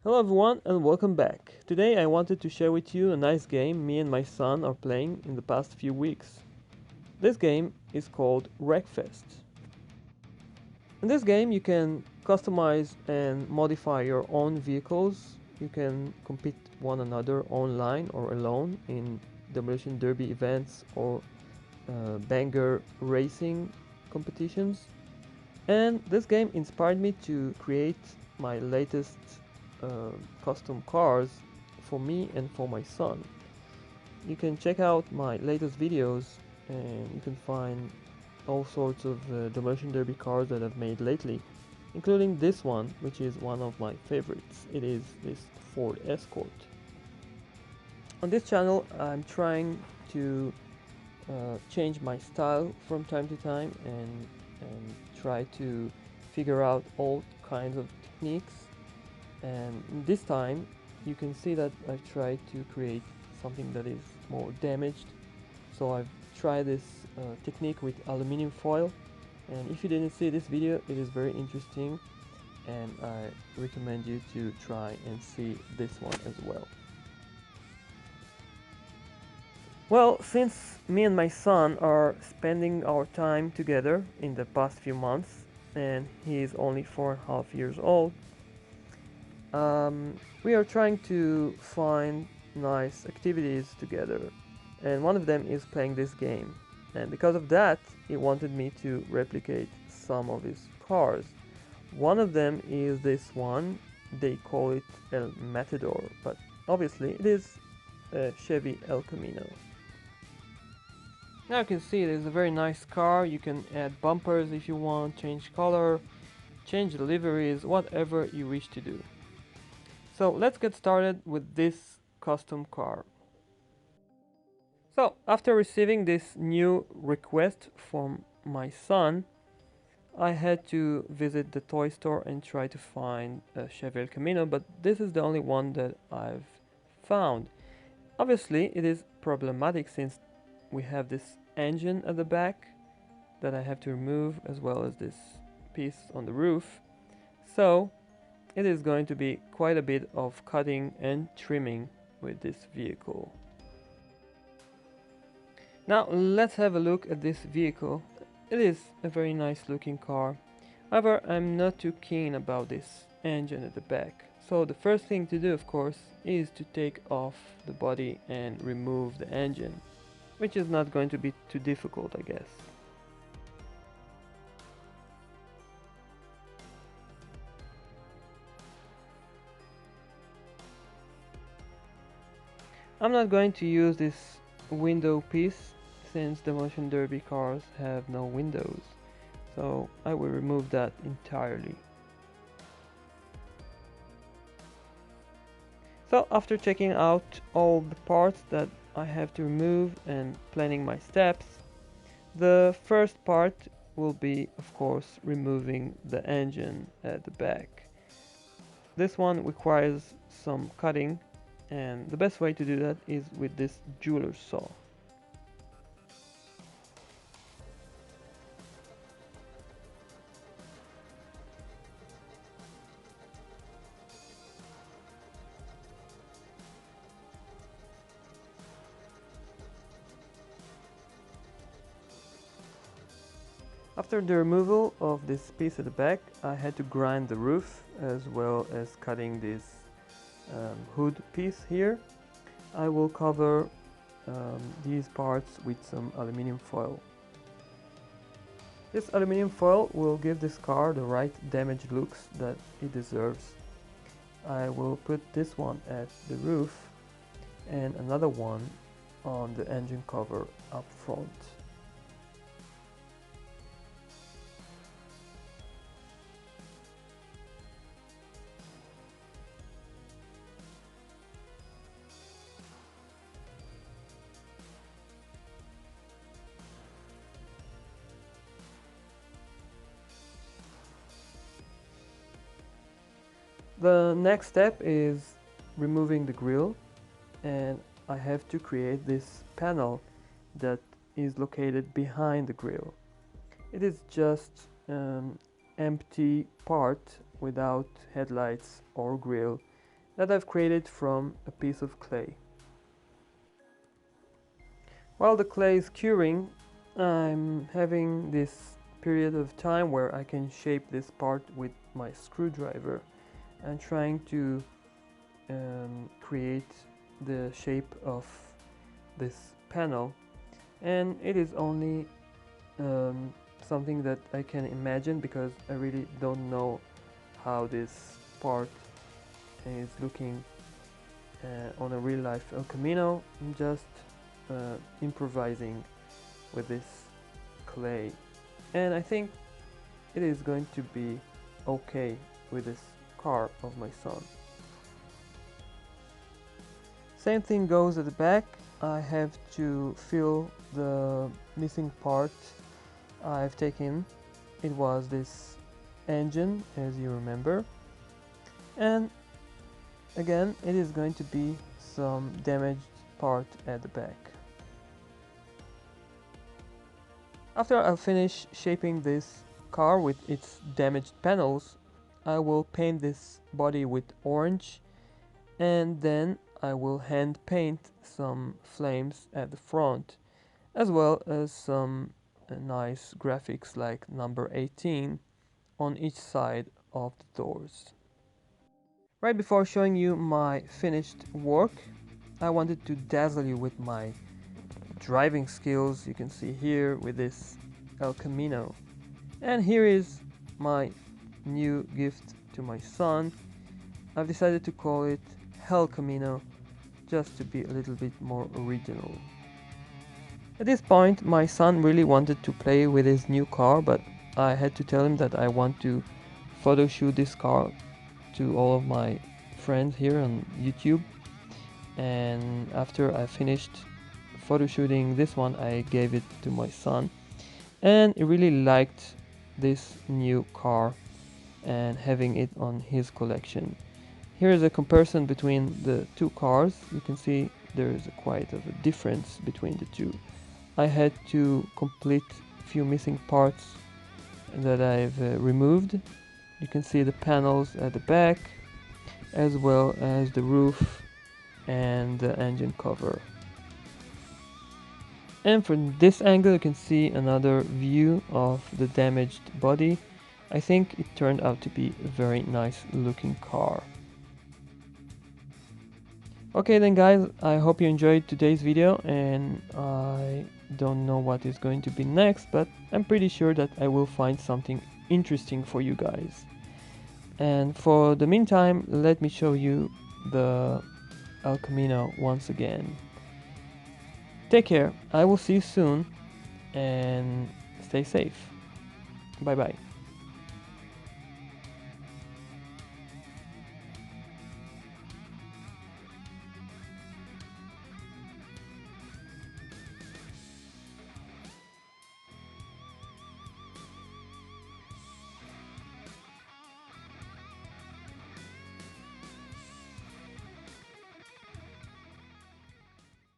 Hello everyone and welcome back. Today I wanted to share with you a nice game me and my son are playing in the past few weeks. This game is called Wreckfest. In this game you can customize and modify your own vehicles. You can compete one another online or alone in demolition derby events or banger racing competitions. And this game inspired me to create my latest uh, custom cars for me and for my son. You can check out my latest videos and you can find all sorts of demolition derby cars that I've made lately, including this one, which is one of my favorites. It is this Ford Escort. On this channel I'm trying to change my style from time to time and try to figure out all kinds of techniques, and this time you can see that I've tried to create something that is more damaged. So I've tried this technique with aluminum foil, and if you didn't see this video, it is very interesting and I recommend you to try and see this one as well. Well, since me and my son are spending our time together in the past few months, and he is only 4.5 years old, we are trying to find nice activities together, and one of them is playing this game. And because of that, he wanted me to replicate some of his cars. One of them is this one. They call it El Matador, but obviously it is a Chevy El Camino. Now you can see it is a very nice car. You can add bumpers if you want, change color, change the liveries, whatever you wish to do. So let's get started with this custom car. So after receiving this new request from my son, I had to visit the toy store and try to find a Chevy El Camino, but this is the only one that I've found. Obviously it is problematic since we have this engine at the back that I have to remove, as well as this piece on the roof. So it is going to be quite a bit of cutting and trimming with this vehicle. Now let's have a look at this vehicle. It is a very nice looking car. However, I'm not too keen about this engine at the back. So the first thing to do, of course, is to take off the body and remove the engine, which is not going to be too difficult, I guess. I'm not going to use this window piece since demolition derby cars have no windows, so I will remove that entirely. So after checking out all the parts that I have to remove and planning my steps, the first part will be, of course, removing the engine at the back. This one requires some cutting, and the best way to do that is with this jeweler's saw. After the removal of this piece at the back, I had to grind the roof as well as cutting this hood piece here. I will cover these parts with some aluminum foil. This aluminum foil will give this car the right damaged looks that it deserves. I will put this one at the roof and another one on the engine cover up front. The next step is removing the grille, and I have to create this panel that is located behind the grille. It is just an empty part without headlights or grille, that I've created from a piece of clay. While the clay is curing, I'm having this period of time where I can shape this part with my screwdriver and trying to create the shape of this panel, and it is only something that I can imagine because I really don't know how this part is looking on a real life El Camino. I'm just improvising with this clay, and I think it is going to be okay with this car of my son. Same thing goes at the back. I have to fill the missing part I've taken. It was this engine, as you remember, and again it is going to be some damaged part at the back. After I finish shaping this car with its damaged panels, I will paint this body with orange, and then I will hand paint some flames at the front, as well as some nice graphics like number 18 on each side of the doors. Right before showing you my finished work, I wanted to dazzle you with my driving skills. You can see here with this El Camino. And here is my new gift to my son. I've decided to call it Hellcamino, just to be a little bit more original. At this point, my son really wanted to play with his new car, but I had to tell him that I want to photo shoot this car to all of my friends here on YouTube. And after I finished photo shooting this one, I gave it to my son, and he really liked this new car and having it on his collection. Here is a comparison between the two cars. You can see there is quite of a difference between the two. I had to complete a few missing parts that I've removed. You can see the panels at the back, as well as the roof and the engine cover. And from this angle you can see another view of the damaged body. I think it turned out to be a very nice looking car. Okay then guys, I hope you enjoyed today's video, and I don't know what is going to be next, but I'm pretty sure that I will find something interesting for you guys. And for the meantime, let me show you the El Camino once again. Take care, I will see you soon, and stay safe. Bye bye.